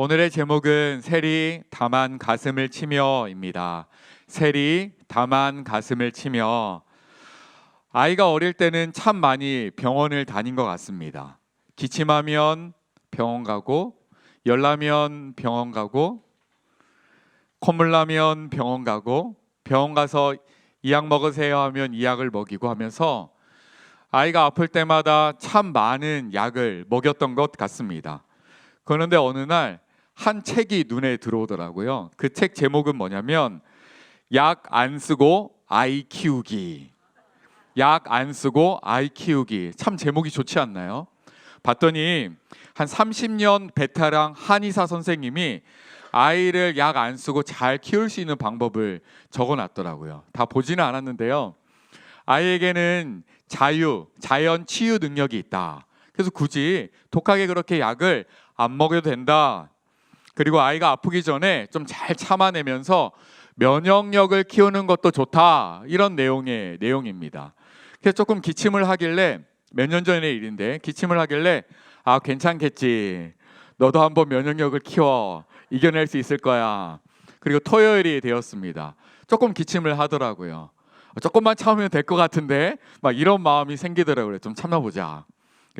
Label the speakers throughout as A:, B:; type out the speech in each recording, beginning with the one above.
A: 오늘의 제목은 세리 다만 가슴을 치며입니다. 세리 다만 가슴을 치며. 아이가 어릴 때는 참 많이 병원을 다닌 것 같습니다. 기침하면 병원 가고, 열나면 병원 가고, 콧물 나면 병원 가고, 병원 가서 이 약 먹으세요 하면 이 약을 먹이고 하면서 아이가 아플 때마다 참 많은 약을 먹였던 것 같습니다. 그런데 어느 날 한 책이 눈에 들어오더라고요. 그 책 제목은 뭐냐면 약 안 쓰고 아이 키우기. 약 안 쓰고 아이 키우기. 참 제목이 좋지 않나요? 봤더니 한 30년 베테랑 한의사 선생님이 아이를 약 안 쓰고 잘 키울 수 있는 방법을 적어놨더라고요. 다 보지는 않았는데요. 아이에게는 자연 치유 능력이 있다. 그래서 굳이 독하게 그렇게 약을 안 먹여도 된다. 그리고 아이가 아프기 전에 좀 잘 참아내면서 면역력을 키우는 것도 좋다. 이런 내용입니다. 그래서 조금 기침을 하길래, 몇 년 전의 일인데 기침을 하길래 괜찮겠지. 너도 한번 면역력을 키워. 이겨낼 수 있을 거야. 그리고 토요일이 되었습니다. 조금 기침을 하더라고요. 조금만 참으면 될 것 같은데 막 이런 마음이 생기더라고요. 좀 참아보자.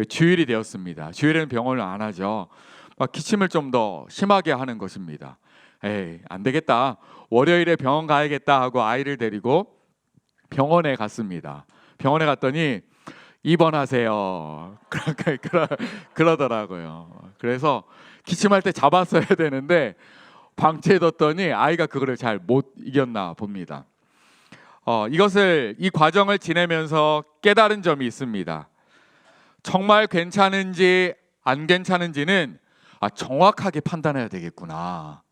A: 주일이 되었습니다. 주일에는 병원을 안 하죠. 막 기침을 좀 더 심하게 하는 것입니다. 안 되겠다. 월요일에 병원 가야겠다 하고 아이를 데리고 병원에 갔습니다. 병원에 갔더니 입원하세요. 그러더라고요. 그래서 기침할 때 잡았어야 되는데 방치해뒀더니 아이가 그거를 잘 못 이겼나 봅니다. 이 과정을 지내면서 깨달은 점이 있습니다. 정말 괜찮은지 안 괜찮은지는 정확하게 판단해야 되겠구나.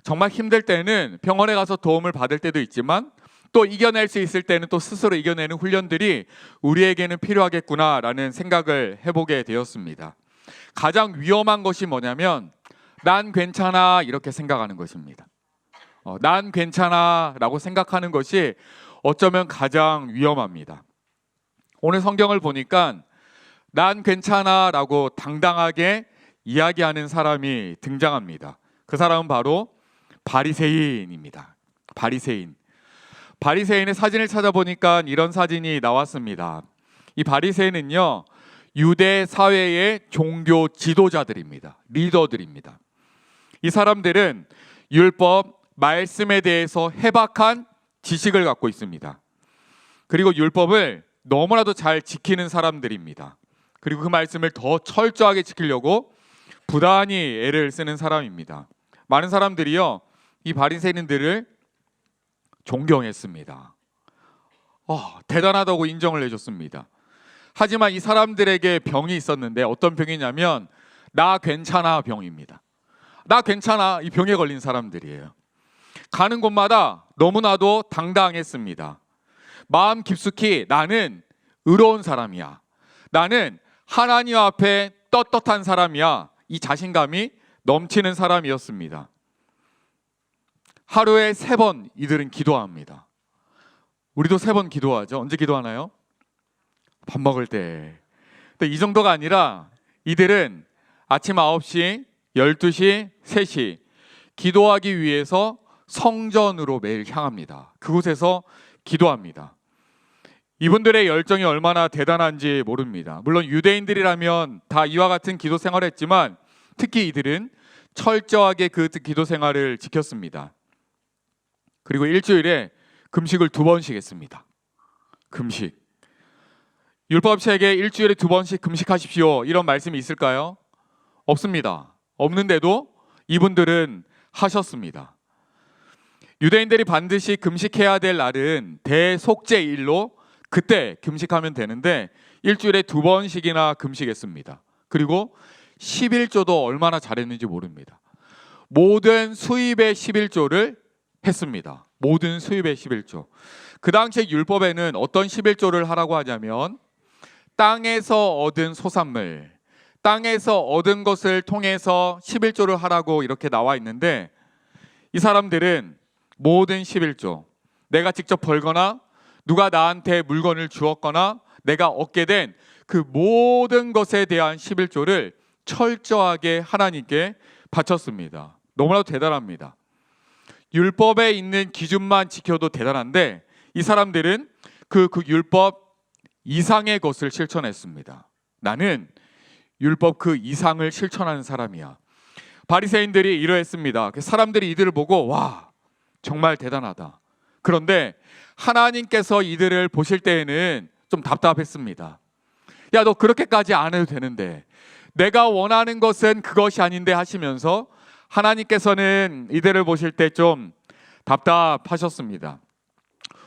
A: 정말 힘들 때는 병원에 가서 도움을 받을 때도 있지만 또 이겨낼 수 있을 때는 또 스스로 이겨내는 훈련들이 우리에게는 필요하겠구나라는 생각을 해보게 되었습니다. 가장 위험한 것이 뭐냐면 난 괜찮아 이렇게 생각하는 것입니다. 난 괜찮아 라고 생각하는 것이 어쩌면 가장 위험합니다. 오늘 성경을 보니까 난 괜찮아 라고 당당하게 이야기하는 사람이 등장합니다. 그 사람은 바로 바리새인입니다. 바리새인의 사진을 찾아보니까 이런 사진이 나왔습니다. 이 바리새인은요, 유대 사회의 종교 지도자들입니다. 리더들입니다. 이 사람들은 율법, 말씀에 대해서 해박한 지식을 갖고 있습니다. 그리고 율법을 너무나도 잘 지키는 사람들입니다. 그리고 그 말씀을 더 철저하게 지키려고 부단히 애를 쓰는 사람입니다. 많은 사람들이요, 이 바리새인들을 존경했습니다. 대단하다고 인정을 해줬습니다. 하지만 이 사람들에게 병이 있었는데 어떤 병이냐면 나 괜찮아 병입니다. 나 괜찮아 이 병에 걸린 사람들이에요. 가는 곳마다 너무나도 당당했습니다. 마음 깊숙이 나는 의로운 사람이야. 나는 하나님 앞에 떳떳한 사람이야. 이 자신감이 넘치는 사람이었습니다. 하루에 3번 이들은 기도합니다. 우리도 3번 기도하죠. 언제 기도하나요? 밥 먹을 때. 근데 이 정도가 아니라 이들은 아침 9시, 12시, 3시 기도하기 위해서 성전으로 매일 향합니다. 그곳에서 기도합니다. 이분들의 열정이 얼마나 대단한지 모릅니다. 물론 유대인들이라면 다 이와 같은 기도 생활을 했지만 특히 이들은 철저하게 그 기도 생활을 지켰습니다. 그리고 일주일에 금식을 2번씩 했습니다. 금식. 율법책에 일주일에 2번씩 금식하십시오 이런 말씀이 있을까요? 없습니다. 없는데도 이분들은 하셨습니다. 유대인들이 반드시 금식해야 될 날은 대속죄일로 그때 금식하면 되는데 일주일에 2번씩이나 금식했습니다. 그리고 11조도 얼마나 잘했는지 모릅니다. 모든 수입의 11조를 했습니다. 모든 수입의 11조. 그 당시에 율법에는 어떤 11조를 하라고 하냐면 땅에서 얻은 소산물, 땅에서 얻은 것을 통해서 11조를 하라고 이렇게 나와 있는데 이 사람들은 모든 11조, 내가 직접 벌거나 누가 나한테 물건을 주었거나 내가 얻게 된 그 모든 것에 대한 11조를 철저하게 하나님께 바쳤습니다. 너무나도 대단합니다. 율법에 있는 기준만 지켜도 대단한데 이 사람들은 그 율법 이상의 것을 실천했습니다. 나는 율법 그 이상을 실천하는 사람이야. 바리새인들이 이러했습니다. 사람들이 이들을 보고 와, 정말 대단하다. 그런데 하나님께서 이들을 보실 때에는 좀 답답했습니다. 야, 너 그렇게까지 안 해도 되는데, 내가 원하는 것은 그것이 아닌데 하시면서 하나님께서는 이들을 보실 때 좀 답답하셨습니다.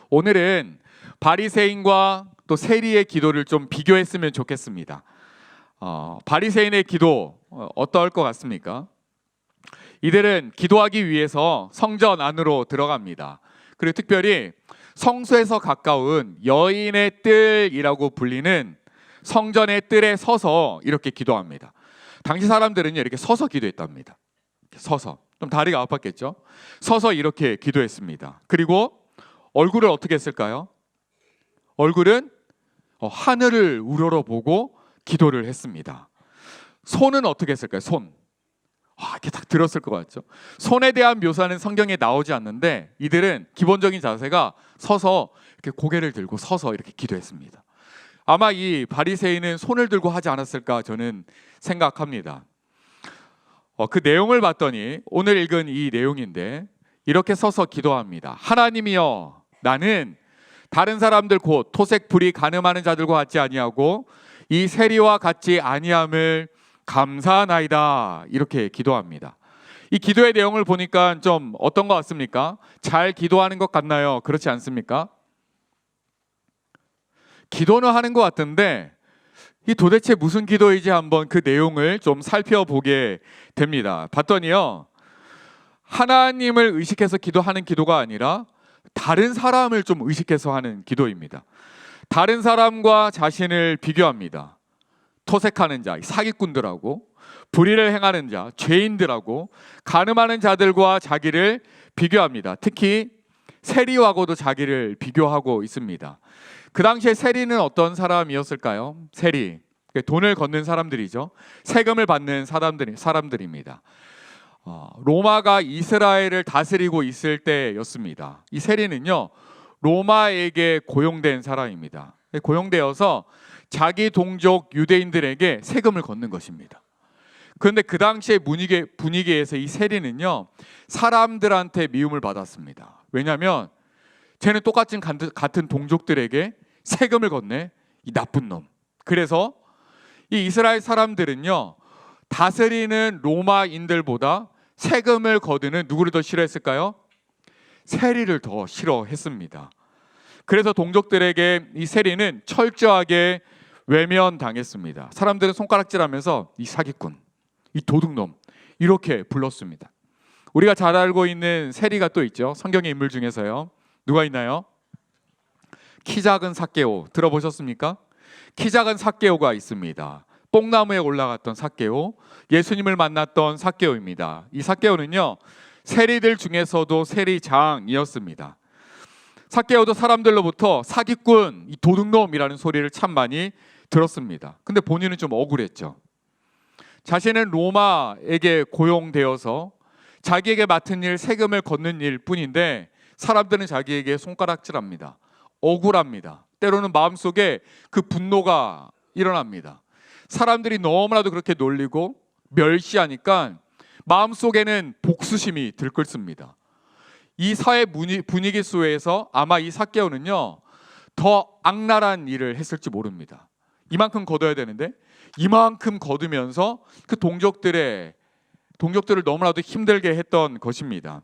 A: 오늘은 바리새인과 또 세리의 기도를 좀 비교했으면 좋겠습니다. 바리새인의 기도 어떨 것 같습니까? 이들은 기도하기 위해서 성전 안으로 들어갑니다. 그리고 특별히 성소에서 가까운 여인의 뜰이라고 불리는 성전의 뜰에 서서 이렇게 기도합니다. 당시 사람들은 이렇게 서서 기도했답니다. 서서. 좀 다리가 아팠겠죠? 서서 이렇게 기도했습니다. 그리고 얼굴을 어떻게 했을까요? 얼굴은 하늘을 우러러보고 기도를 했습니다. 손은 어떻게 했을까요? 손. 이렇게 딱 들었을 것 같죠? 손에 대한 묘사는 성경에 나오지 않는데 이들은 기본적인 자세가 서서 이렇게 고개를 들고 서서 이렇게 기도했습니다. 아마 이 바리새인은 손을 들고 하지 않았을까 저는 생각합니다. 그 내용을 봤더니 오늘 읽은 이 내용인데 이렇게 서서 기도합니다. 하나님이여, 나는 다른 사람들 곧 토색 불이 간음하는 자들과 같지 아니하고 이 세리와 같지 아니함을 감사하나이다. 이렇게 기도합니다. 이 기도의 내용을 보니까 좀 어떤 것 같습니까? 잘 기도하는 것 같나요? 그렇지 않습니까? 기도는 하는 것 같은데 이 도대체 무슨 기도이지 한번 그 내용을 좀 살펴보게 됩니다. 봤더니요, 하나님을 의식해서 기도하는 기도가 아니라 다른 사람을 좀 의식해서 하는 기도입니다. 다른 사람과 자신을 비교합니다. 토색하는 자, 사기꾼들하고 불의를 행하는 자, 죄인들하고 간음하는 자들과 자기를 비교합니다. 특히 세리하고도 자기를 비교하고 있습니다. 그 당시에 세리는 어떤 사람이었을까요? 세리, 돈을 걷는 사람들이죠. 세금을 받는 사람들입니다. 로마가 이스라엘을 다스리고 있을 때였습니다. 이 세리는요, 로마에게 고용된 사람입니다. 고용되어서 자기 동족 유대인들에게 세금을 걷는 것입니다. 그런데 그 당시의 분위기에서 이 세리는요, 사람들한테 미움을 받았습니다. 왜냐하면 쟤는 똑같은 같은 동족들에게 세금을 걷네, 이 나쁜 놈. 그래서 이 이스라엘 사람들은요, 다스리는 로마인들보다 세금을 거두는 누구를 더 싫어했을까요? 세리를 더 싫어했습니다. 그래서 동족들에게 이 세리는 철저하게 외면당했습니다. 사람들은 손가락질하면서 이 사기꾼, 이 도둑놈 이렇게 불렀습니다. 우리가 잘 알고 있는 세리가 또 있죠. 성경의 인물 중에서요. 누가 있나요? 키 작은 삭개오 들어보셨습니까? 키 작은 삭개오가 있습니다. 뽕나무에 올라갔던 삭개오, 예수님을 만났던 삭개오입니다. 이 삭개오는요, 세리들 중에서도 세리장이었습니다. 삭개오도 사람들로부터 사기꾼, 이 도둑놈이라는 소리를 참 많이 들었습니다. 근데 본인은 좀 억울했죠. 자신은 로마에게 고용되어서 자기에게 맡은 일, 세금을 걷는 일 뿐인데 사람들은 자기에게 손가락질합니다. 억울합니다. 때로는 마음속에 그 분노가 일어납니다. 사람들이 너무나도 그렇게 놀리고 멸시하니까 마음속에는 복수심이 들끓습니다. 이 사회 분위기 속에서 아마 이 삭개오는요, 더 악랄한 일을 했을지 모릅니다. 이만큼 거둬야 되는데 이만큼 거두면서 그 동족들을 너무나도 힘들게 했던 것입니다.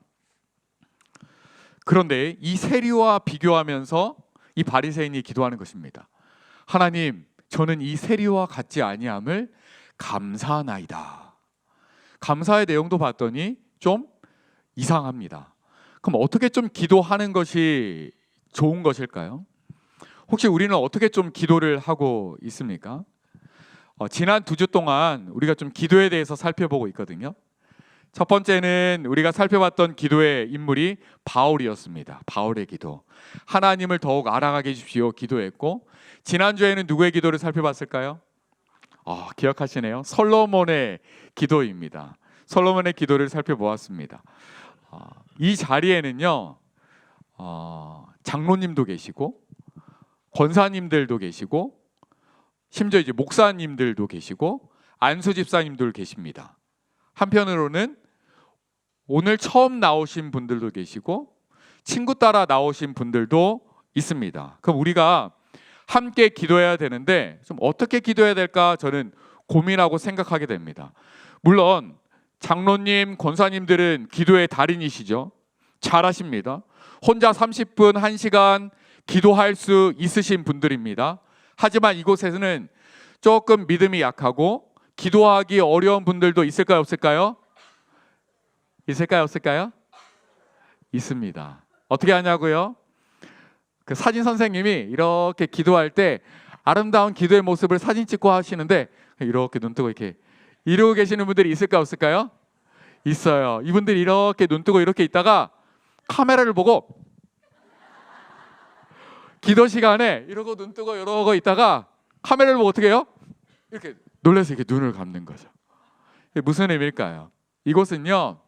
A: 그런데 이 세리와 비교하면서 이 바리새인이 기도하는 것입니다. 하나님, 저는 이 세리와 같지 아니함을 감사하나이다. 감사의 내용도 봤더니 좀 이상합니다. 그럼 어떻게 좀 기도하는 것이 좋은 것일까요? 혹시 우리는 어떻게 좀 기도를 하고 있습니까? 지난 2주 동안 우리가 좀 기도에 대해서 살펴보고 있거든요. 첫 번째는 우리가 살펴봤던 기도의 인물이 바울이었습니다. 바울의 기도. 하나님을 더욱 알아가게 해주십시오 기도했고, 지난주에는 누구의 기도를 살펴봤을까요? 기억하시네요. 솔로몬의 기도입니다. 솔로몬의 기도를 살펴보았습니다. 이 자리에는요, 장로님도 계시고 권사님들도 계시고 심지어 이제 목사님들도 계시고 안수 집사님들 계십니다. 한편으로는 오늘 처음 나오신 분들도 계시고 친구 따라 나오신 분들도 있습니다. 그럼 우리가 함께 기도해야 되는데 좀 어떻게 기도해야 될까 저는 고민하고 생각하게 됩니다. 물론 장로님, 권사님들은 기도의 달인이시죠. 잘하십니다. 혼자 30분, 1시간 기도할 수 있으신 분들입니다. 하지만 이곳에서는 조금 믿음이 약하고 기도하기 어려운 분들도 있을까요, 없을까요? 있을까요, 없을까요? 있습니다. 어떻게 하냐고요? 그 사진 선생님이 이렇게 기도할 때 아름다운 기도의 모습을 사진 찍고 하시는데 이렇게 눈 뜨고 이렇게 이러고 계시는 분들이 있을까요, 없을까요? 있어요. 이분들이 이렇게 눈 뜨고 이렇게 있다가 카메라를 보고 기도 시간에 이러고 눈 뜨고 이러고 있다가 카메라를 보고 어떻게 해요? 이렇게 놀라서 이렇게 눈을 감는 거죠. 이게 무슨 의미일까요? 이곳은요,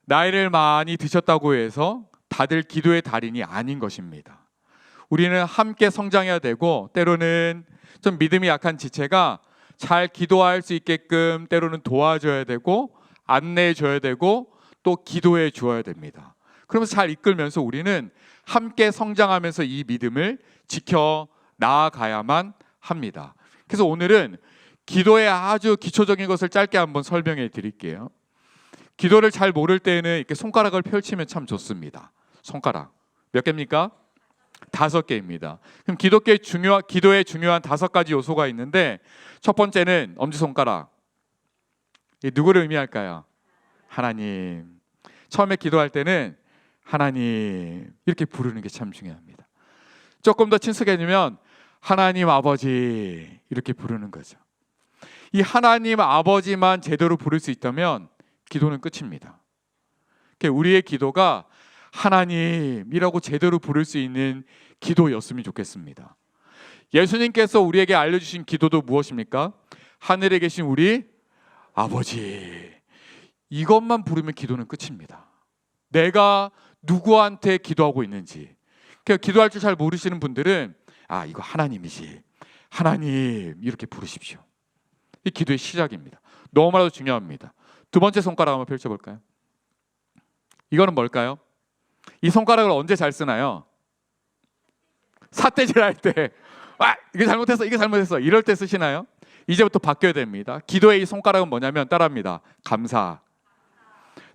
A: 나이를 많이 드셨다고 해서 다들 기도의 달인이 아닌 것입니다. 우리는 함께 성장해야 되고 때로는 좀 믿음이 약한 지체가 잘 기도할 수 있게끔 때로는 도와줘야 되고 안내해 줘야 되고 또 기도해 주어야 됩니다. 그러면서 잘 이끌면서 우리는 함께 성장하면서 이 믿음을 지켜 나아가야만 합니다. 그래서 오늘은 기도의 아주 기초적인 것을 짧게 한번 설명해 드릴게요. 기도를 잘 모를 때는 이렇게 손가락을 펼치면 참 좋습니다. 손가락 몇 개입니까? 5개입니다. 그럼 기도의 중요한 5가지 요소가 있는데 첫 번째는 엄지손가락. 이게 누구를 의미할까요? 하나님. 처음에 기도할 때는 하나님 이렇게 부르는 게 참 중요합니다. 조금 더 친숙해지면 하나님 아버지 이렇게 부르는 거죠. 이 하나님 아버지만 제대로 부를 수 있다면 기도는 끝입니다. 우리의 기도가 하나님이라고 제대로 부를 수 있는 기도였으면 좋겠습니다. 예수님께서 우리에게 알려주신 기도도 무엇입니까? 하늘에 계신 우리 아버지. 이것만 부르면 기도는 끝입니다. 내가 누구한테 기도하고 있는지. 기도할 줄 잘 모르시는 분들은 이거 하나님이지. 하나님 이렇게 부르십시오. 이 기도의 시작입니다. 너무나도 중요합니다. 두 번째 손가락 한번 펼쳐볼까요? 이거는 뭘까요? 이 손가락을 언제 잘 쓰나요? 삿대질 할 때 이게 잘못했어 이럴 때 쓰시나요? 이제부터 바뀌어야 됩니다. 기도의 이 손가락은 뭐냐면 따라합니다. 감사.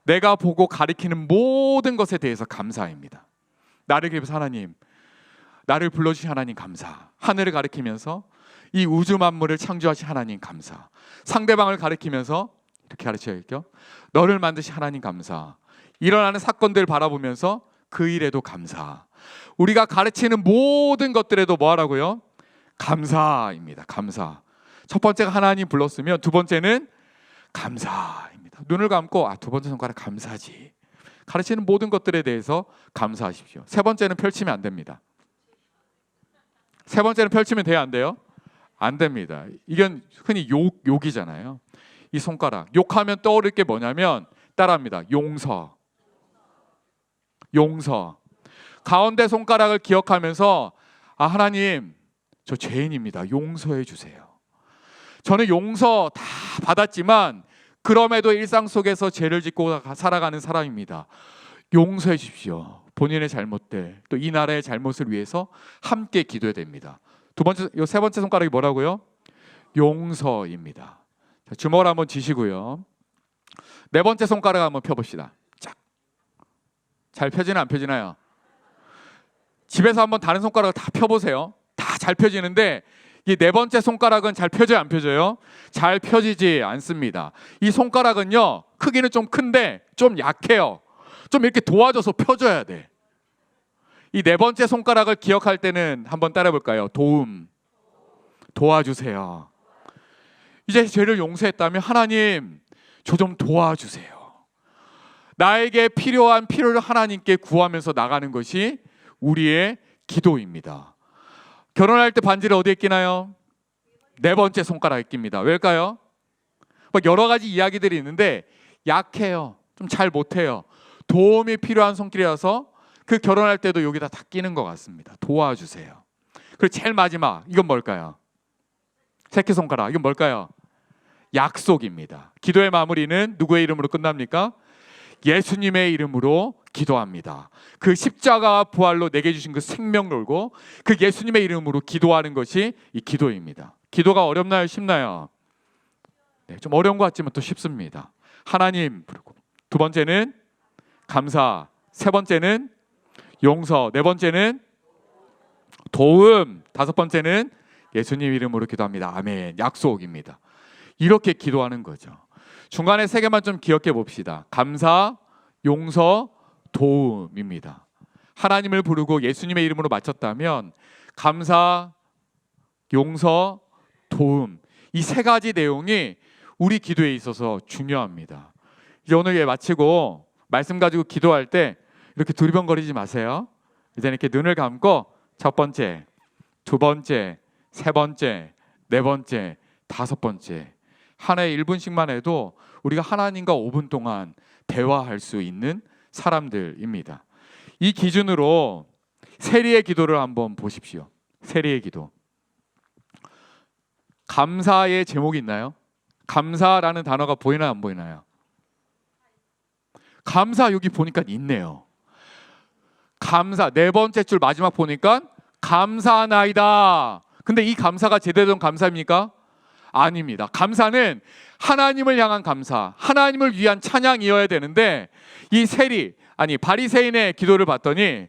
A: 내가 보고 가리키는 모든 것에 대해서 감사입니다. 나를 기억해서 하나님, 나를 불러주신 하나님 감사. 하늘을 가리키면서 이 우주 만물을 창조하신 하나님 감사. 상대방을 가리키면서 이렇게 가르쳐야겠죠. 너를 만드신 하나님 감사. 일어나는 사건들을 바라보면서 그 일에도 감사. 우리가 가르치는 모든 것들에도 뭐 하라고요? 감사입니다. 감사. 첫 번째가 하나님 불렀으면 두 번째는 감사입니다. 눈을 감고 두 번째 손가락 감사지. 가르치는 모든 것들에 대해서 감사하십시오. 세 번째는 펼치면 안 됩니다. 세 번째는 펼치면 돼요, 안 돼요? 안 됩니다. 이건 흔히 욕이잖아요. 이 손가락. 욕하면 떠오를 게 뭐냐면 따라합니다. 용서. 용서. 가운데 손가락을 기억하면서 하나님, 저 죄인입니다. 용서해 주세요. 저는 용서 다 받았지만 그럼에도 일상 속에서 죄를 짓고 살아가는 사람입니다. 용서해 주십시오. 본인의 잘못들, 또 이 나라의 잘못을 위해서 함께 기도해야 됩니다. 세 번째 손가락이 뭐라고요? 용서입니다. 주먹을 한번 쥐시고요. 네 번째 손가락 한번 펴봅시다. 잘 펴지나 안 펴지나요? 집에서 한번 다른 손가락을 다 펴보세요. 다 잘 펴지는데 이 네 번째 손가락은 잘 펴져요, 안 펴져요? 잘 펴지지 않습니다. 이 손가락은요, 크기는 좀 큰데 좀 약해요. 좀 이렇게 도와줘서 펴줘야 돼. 이 네 번째 손가락을 기억할 때는 한번 따라 볼까요? 도와주세요. 이제 죄를 용서했다면 하나님, 저 좀 도와주세요. 나에게 필요한 필요를 하나님께 구하면서 나가는 것이 우리의 기도입니다. 결혼할 때 반지를 어디에 끼나요? 네 번째 손가락에 낍니다. 왜일까요? 막 여러 가지 이야기들이 있는데 약해요. 좀 잘 못해요. 도움이 필요한 손길이라서 그 결혼할 때도 여기다 다 끼는 것 같습니다. 도와주세요. 그리고 제일 마지막 이건 뭘까요? 새끼손가락. 이건 뭘까요? 약속입니다. 기도의 마무리는 누구의 이름으로 끝납니까? 예수님의 이름으로 기도합니다. 그 십자가 부활로 내게 주신 그 생명 놀고 그 예수님의 이름으로 기도하는 것이 이 기도입니다. 기도가 어렵나요? 쉽나요? 네, 좀 어려운 것 같지만 또 쉽습니다. 하나님 부르고, 두 번째는 감사, 세 번째는 용서, 네 번째는 도움, 다섯 번째는 예수님 이름으로 기도합니다. 아멘. 약속입니다. 이렇게 기도하는 거죠. 중간에 세 개만 좀 기억해 봅시다. 감사, 용서, 도움입니다. 하나님을 부르고 예수님의 이름으로 마쳤다면 감사, 용서, 도움, 이 세 가지 내용이 우리 기도에 있어서 중요합니다. 이제 오늘 마치고 말씀 가지고 기도할 때 이렇게 두리번거리지 마세요. 이제 이렇게 눈을 감고 첫 번째, 두 번째, 세 번째, 네 번째, 다섯 번째, 하나에 1분씩만 해도 우리가 하나님과 5분 동안 대화할 수 있는 사람들입니다. 이 기준으로 세리의 기도를 한번 보십시오. 세리의 기도. 감사의 제목이 있나요? 감사라는 단어가 보이나요? 안 보이나요? 감사 여기 보니까 있네요. 감사 네 번째 줄 마지막 보니까 감사나이다. 근데 이 감사가 제대로 된 감사입니까? 아닙니다. 감사는 하나님을 향한 감사, 하나님을 위한 찬양이어야 되는데 이 세리, 아니 바리새인의 기도를 봤더니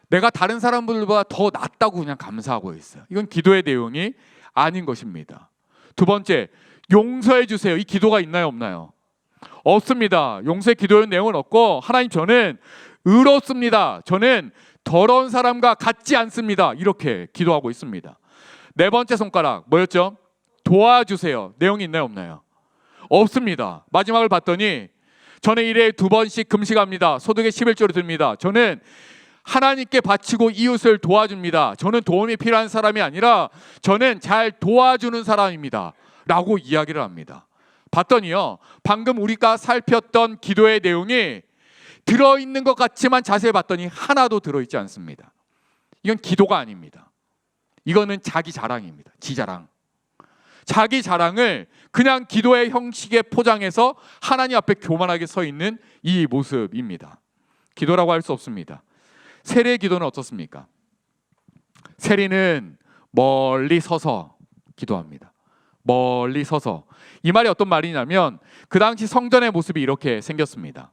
A: 내가 다른 사람들보다 더 낫다고 그냥 감사하고 있어요. 이건 기도의 내용이 아닌 것입니다. 두 번째, 용서해 주세요. 이 기도가 있나요? 없나요? 없습니다. 용서의 기도의 내용은 없고 하나님 저는 의롭습니다. 저는 더러운 사람과 같지 않습니다. 이렇게 기도하고 있습니다. 네 번째 손가락 뭐였죠? 도와주세요. 내용이 있나요? 없나요? 없습니다. 마지막을 봤더니 저는 일에 2번씩 금식합니다. 소득의 11조를 듭니다. 저는 하나님께 바치고 이웃을 도와줍니다. 저는 도움이 필요한 사람이 아니라 저는 잘 도와주는 사람입니다. 라고 이야기를 합니다. 봤더니요, 방금 우리가 살폈던 기도의 내용이 들어있는 것 같지만 자세히 봤더니 하나도 들어있지 않습니다. 이건 기도가 아닙니다. 이거는 자기 자랑입니다. 지자랑. 자기 자랑을 그냥 기도의 형식에 포장해서 하나님 앞에 교만하게 서 있는 이 모습입니다. 기도라고 할 수 없습니다. 세리의 기도는 어떻습니까? 세리는 멀리 서서 기도합니다. 멀리 서서. 이 말이 어떤 말이냐면 그 당시 성전의 모습이 이렇게 생겼습니다.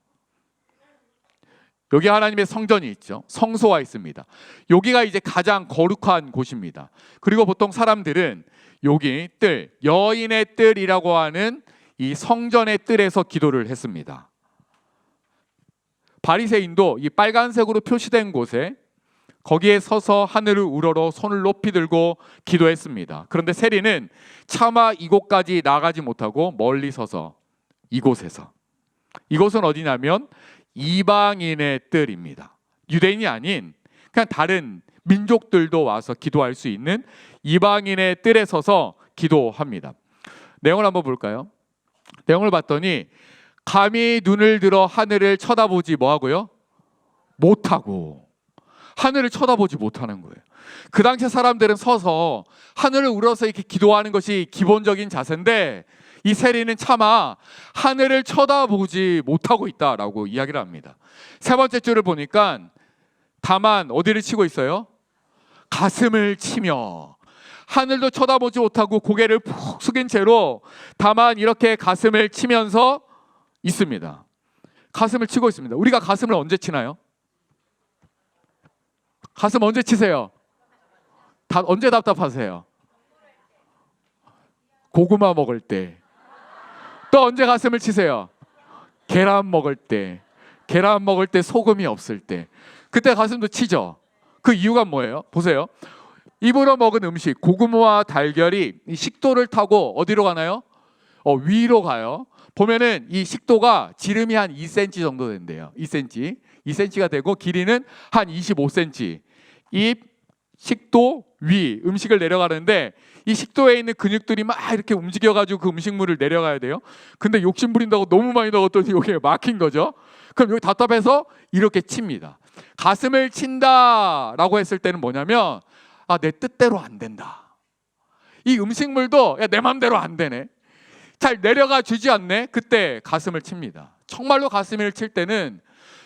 A: 여기 하나님의 성전이 있죠. 성소가 있습니다. 여기가 이제 가장 거룩한 곳입니다. 그리고 보통 사람들은 여기 뜰, 여인의 뜰이라고 하는 이 성전의 뜰에서 기도를 했습니다. 바리새인도 이 빨간색으로 표시된 곳에 거기에 서서 하늘을 우러러 손을 높이 들고 기도했습니다. 그런데 세리는 차마 이곳까지 나가지 못하고 멀리 서서 이곳에서, 이곳은 어디냐면 이방인의 뜰입니다. 유대인이 아닌 그냥 다른 민족들도 와서 기도할 수 있는 이방인의 뜰에 서서 기도합니다. 내용을 한번 볼까요? 내용을 봤더니 감히 눈을 들어 하늘을 쳐다보지 뭐하고요? 못하고. 하늘을 쳐다보지 못하는 거예요. 그 당시 사람들은 서서 하늘을 우러서 이렇게 기도하는 것이 기본적인 자세인데 이 세리는 차마 하늘을 쳐다보지 못하고 있다라고 이야기를 합니다. 세 번째 줄을 보니까 다만 어디를 치고 있어요? 가슴을 치며. 하늘도 쳐다보지 못하고 고개를 푹 숙인 채로 다만 이렇게 가슴을 치면서 있습니다. 가슴을 치고 있습니다. 우리가 가슴을 언제 치나요? 가슴 언제 치세요? 언제 답답하세요? 고구마 먹을 때. 또 언제 가슴을 치세요? 계란 먹을 때. 계란 먹을 때 소금이 없을 때. 그때 가슴도 치죠. 그 이유가 뭐예요? 보세요. 입으로 먹은 음식, 고구마와 달걀이 이 식도를 타고 어디로 가나요? 위로 가요. 보면은 이 식도가 지름이 한 2cm 정도 된대요. 2cm가 되고 길이는 한 25cm. 입, 식도, 위 음식을 내려가는데 이 식도에 있는 근육들이 막 이렇게 움직여가지고 그 음식물을 내려가야 돼요. 근데 욕심 부린다고 너무 많이 넣었더니 여기에 막힌 거죠. 그럼 여기 답답해서 이렇게 칩니다. 가슴을 친다라고 했을 때는 뭐냐면 내 뜻대로 안 된다. 이 음식물도 내 맘대로 안 되네. 잘 내려가 주지 않네. 그때 가슴을 칩니다. 정말로 가슴을 칠 때는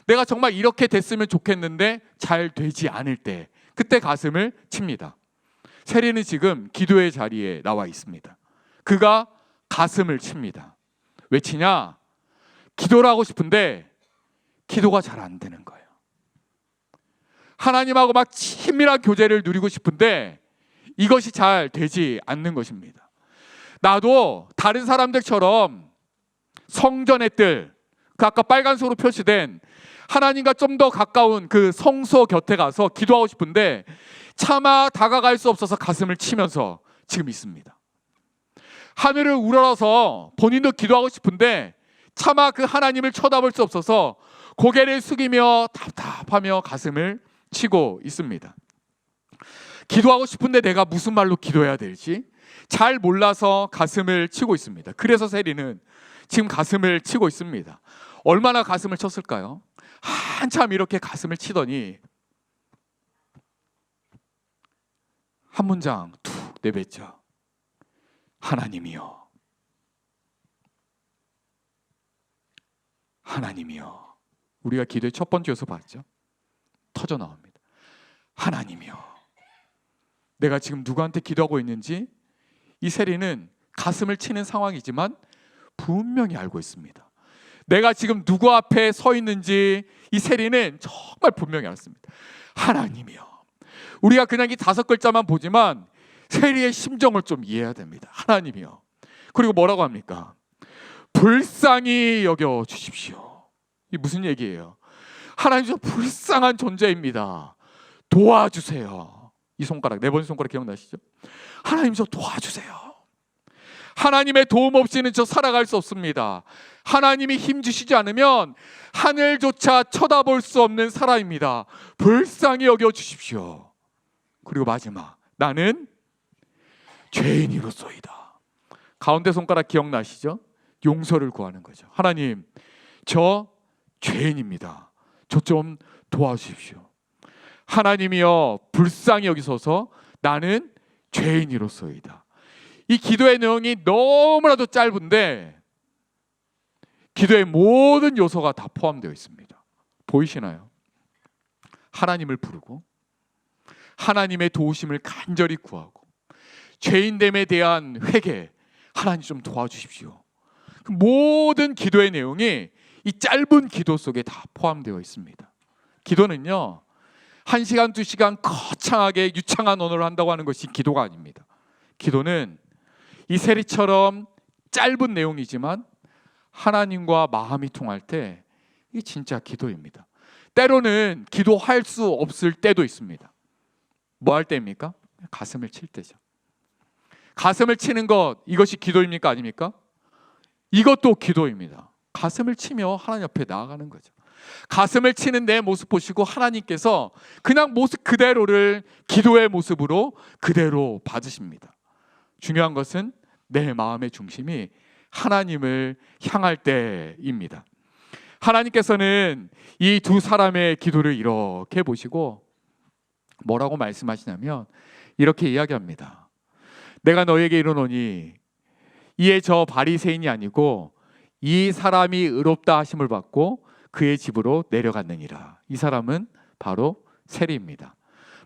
A: 내가 정말 이렇게 됐으면 좋겠는데 잘 되지 않을 때 그때 가슴을 칩니다. 세리는 지금 기도의 자리에 나와 있습니다. 그가 가슴을 칩니다. 왜 치냐? 기도를 하고 싶은데 기도가 잘 안 되는 거예요. 하나님하고 막 친밀한 교제를 누리고 싶은데 이것이 잘 되지 않는 것입니다. 나도 다른 사람들처럼 성전의 뜰, 그 아까 빨간색으로 표시된 하나님과 좀 더 가까운 그 성소 곁에 가서 기도하고 싶은데 차마 다가갈 수 없어서 가슴을 치면서 지금 있습니다. 하늘을 우러러서 본인도 기도하고 싶은데 차마 그 하나님을 쳐다볼 수 없어서 고개를 숙이며 답답하며 가슴을 치고 있습니다. 기도하고 싶은데 내가 무슨 말로 기도해야 될지 잘 몰라서 가슴을 치고 있습니다. 그래서 세리는 지금 가슴을 치고 있습니다. 얼마나 가슴을 쳤을까요? 한참 이렇게 가슴을 치더니 한 문장 툭 내뱉죠. 하나님이여, 하나님이여. 우리가 기도의 첫 번째 요소 봤죠? 터져 나옵니다. 하나님이여. 내가 지금 누구한테 기도하고 있는지 이 세리는 가슴을 치는 상황이지만 분명히 알고 있습니다. 내가 지금 누구 앞에 서 있는지 이 세리는 정말 분명히 알았습니다. 하나님이여. 우리가 그냥 이 5글자만 보지만 세리의 심정을 좀 이해해야 됩니다. 하나님이여. 그리고 뭐라고 합니까? 불쌍히 여겨 주십시오. 이 무슨 얘기예요? 하나님 저 불쌍한 존재입니다. 도와주세요. 이 손가락, 4번 손가락 기억나시죠? 하나님 저 도와주세요. 하나님의 도움 없이는 저 살아갈 수 없습니다. 하나님이 힘 주시지 않으면 하늘조차 쳐다볼 수 없는 사람입니다. 불쌍히 여겨 주십시오. 그리고 마지막, 나는 죄인이로소이다. 가운데 손가락 기억나시죠? 용서를 구하는 거죠. 하나님, 저 죄인입니다. 저 좀 도와주십시오. 하나님이여 불쌍히 여기소서. 나는 죄인이로소이다. 이 기도의 내용이 너무나도 짧은데 기도의 모든 요소가 다 포함되어 있습니다. 보이시나요? 하나님을 부르고 하나님의 도우심을 간절히 구하고 죄인됨에 대한 회개, 하나님 좀 도와주십시오. 모든 기도의 내용이 이 짧은 기도 속에 다 포함되어 있습니다. 기도는요 1시간, 2시간 거창하게 유창한 언어를 한다고 하는 것이 기도가 아닙니다. 기도는 이 세리처럼 짧은 내용이지만 하나님과 마음이 통할 때 이게 진짜 기도입니다. 때로는 기도할 수 없을 때도 있습니다. 뭐 할 때입니까? 가슴을 칠 때죠. 가슴을 치는 것, 이것이 기도입니까? 아닙니까? 이것도 기도입니다. 가슴을 치며 하나님 앞에 나아가는 거죠. 가슴을 치는 내 모습 보시고 하나님께서 그냥 모습 그대로를 기도의 모습으로 그대로 받으십니다. 중요한 것은 내 마음의 중심이 하나님을 향할 때입니다. 하나님께서는 이 두 사람의 기도를 이렇게 보시고 뭐라고 말씀하시냐면 이렇게 이야기합니다. 내가 너에게 이르노니 이에 저 바리새인이 아니고 이 사람이 의롭다 하심을 받고 그의 집으로 내려갔느니라. 이 사람은 바로 세리입니다.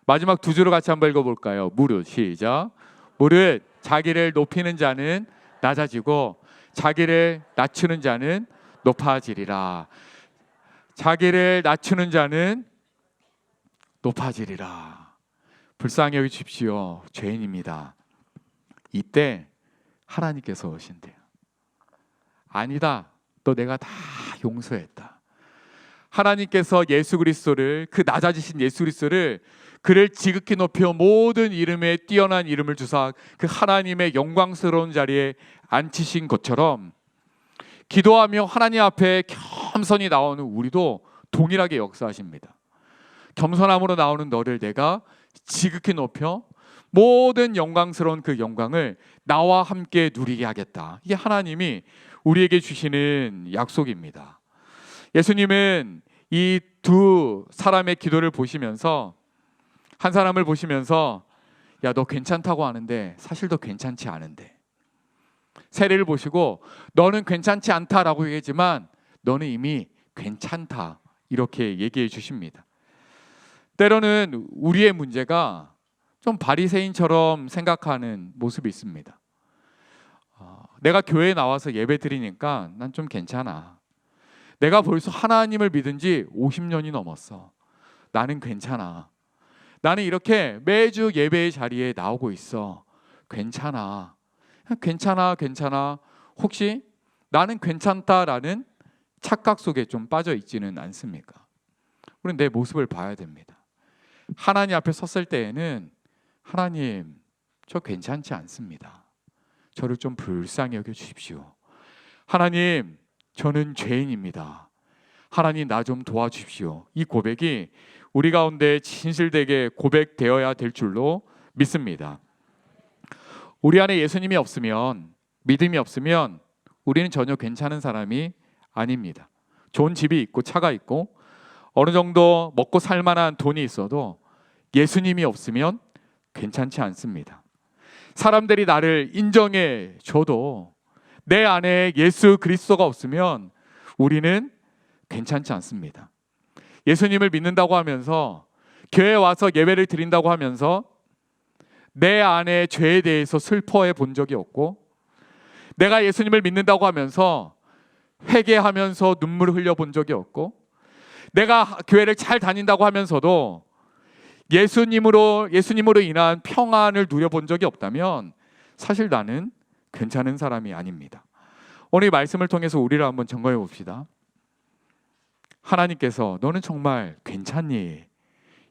A: 마지막 2줄을 같이 한번 읽어볼까요? 무릇, 시작. 무릇 자기를 높이는 자는 낮아지고 자기를 낮추는 자는 높아지리라. 자기를 낮추는 자는 높아지리라. 불쌍히 여기십시오. 죄인입니다. 이때 하나님께서 오신대요. 아니다. 너 내가 다 용서했다. 하나님께서 예수 그리스도를, 그 낮아지신 예수 그리스도를 그를 지극히 높여 모든 이름에 뛰어난 이름을 주사 그 하나님의 영광스러운 자리에 앉히신 것처럼 기도하며 하나님 앞에 겸손히 나오는 우리도 동일하게 역사하십니다. 겸손함으로 나오는 너를 내가 지극히 높여 모든 영광스러운 그 영광을 나와 함께 누리게 하겠다. 이게 하나님이 우리에게 주시는 약속입니다. 예수님은 이 두 사람의 기도를 보시면서, 한 사람을 보시면서 야, 너 괜찮다고 하는데 사실 너 괜찮지 않은데, 세리를 보시고 너는 괜찮지 않다라고 얘기하지만 너는 이미 괜찮다, 이렇게 얘기해 주십니다. 때로는 우리의 문제가 좀 바리새인처럼 생각하는 모습이 있습니다. 내가 교회에 나와서 예배 드리니까 난 좀 괜찮아. 내가 벌써 하나님을 믿은 지 50년이 넘었어. 나는 괜찮아. 나는 이렇게 매주 예배의 자리에 나오고 있어. 괜찮아. 괜찮아, 괜찮아. 혹시 나는 괜찮다라는 착각 속에 좀 빠져 있지는 않습니까? 우리는 내 모습을 봐야 됩니다. 하나님 앞에 섰을 때에는 하나님, 저 괜찮지 않습니다. 저를 좀 불쌍히 여겨 주십시오. 하나님, 저는 죄인입니다. 하나님, 나 좀 도와주십시오. 이 고백이 우리 가운데 진실되게 고백되어야 될 줄로 믿습니다. 우리 안에 예수님이 없으면, 믿음이 없으면 우리는 전혀 괜찮은 사람이 아닙니다. 좋은 집이 있고 차가 있고 어느 정도 먹고 살 만한 돈이 있어도 예수님이 없으면 괜찮지 않습니다. 사람들이 나를 인정해 줘도 내 안에 예수 그리스도가 없으면 우리는 괜찮지 않습니다. 예수님을 믿는다고 하면서, 교회에 와서 예배를 드린다고 하면서 내 안에 죄에 대해서 슬퍼해 본 적이 없고, 내가 예수님을 믿는다고 하면서 회개하면서 눈물을 흘려 본 적이 없고, 내가 교회를 잘 다닌다고 하면서도 예수님으로 인한 평안을 누려본 적이 없다면 사실 나는 괜찮은 사람이 아닙니다. 오늘 이 말씀을 통해서 우리를 한번 점검해 봅시다. 하나님께서 너는 정말 괜찮니?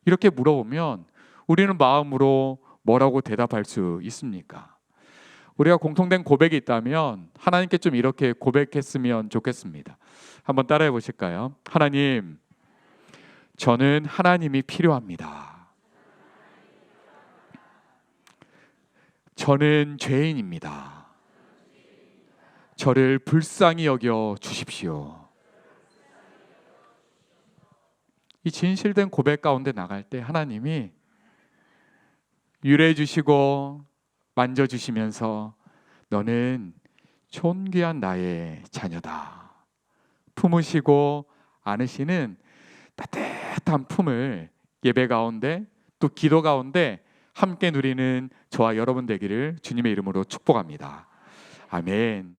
A: 이렇게 물어보면 우리는 마음으로 뭐라고 대답할 수 있습니까? 우리가 공통된 고백이 있다면 하나님께 좀 이렇게 고백했으면 좋겠습니다. 한번 따라해 보실까요? 하나님, 저는 하나님이 필요합니다. 저는 죄인입니다. 저를 불쌍히 여겨 주십시오. 이 진실된 고백 가운데 나갈 때 하나님이 유래해 주시고 만져주시면서 너는 존귀한 나의 자녀다, 품으시고 안으시는 따뜻한 품을 예배 가운데 또 기도 가운데 함께 누리는 저와 여러분 되기를 주님의 이름으로 축복합니다. 아멘.